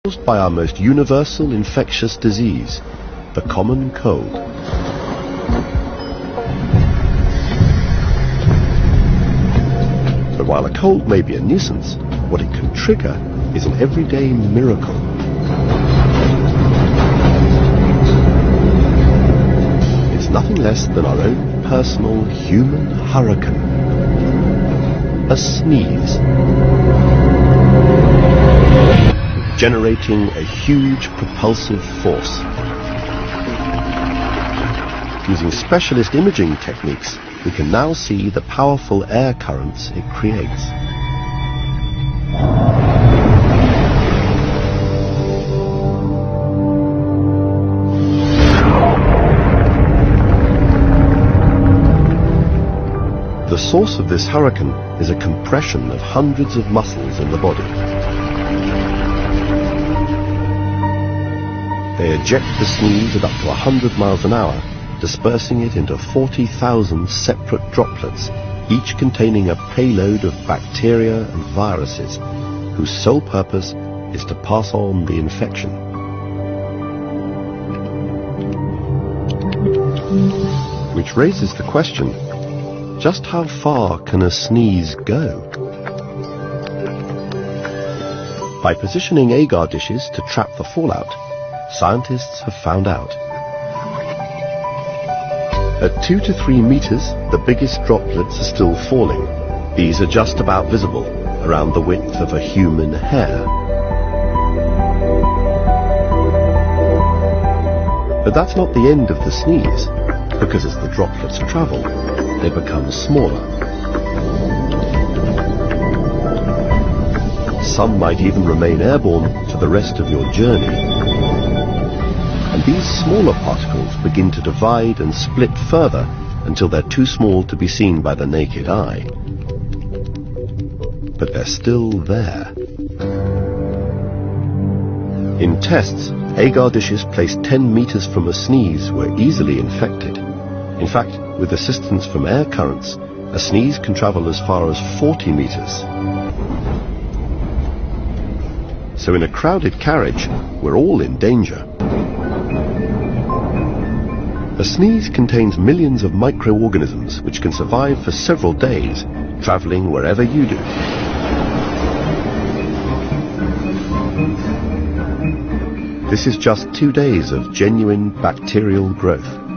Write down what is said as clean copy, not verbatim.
Caused by our most universal infectious disease, the common cold. But while a cold may be a nuisance, what it can trigger is an everyday miracle. It's nothing less than our own personal human hurricane. A sneeze. Generating a huge propulsive force. Using specialist imaging techniques, we can now see the powerful air currents it creates. The source of this hurricane is a compression of hundreds of muscles in the body. They eject the sneeze at up to 100 miles an hour, dispersing it into 40,000 separate droplets, each containing a payload of bacteria and viruses, whose sole purpose is to pass on the infection. Which raises the question, just how far can a sneeze go? By positioning agar dishes to trap the fallout, scientists have found out. At 2 to 3 meters, the biggest droplets are still falling. These are just about visible, around the width of a human hair. But that's not the end of the sneeze, because as the droplets travel, they become smaller. Some might even remain airborne for the rest of your journey. And these smaller particles begin to divide and split further until they're too small to be seen by the naked eye. But they're still there. In tests, agar dishes placed 10 meters from a sneeze were easily infected. In fact, with assistance from air currents, a sneeze can travel as far as 40 meters. So in a crowded carriage, we're all in danger. A sneeze contains millions of microorganisms which can survive for several days, traveling wherever you do. This is just 2 days of genuine bacterial growth.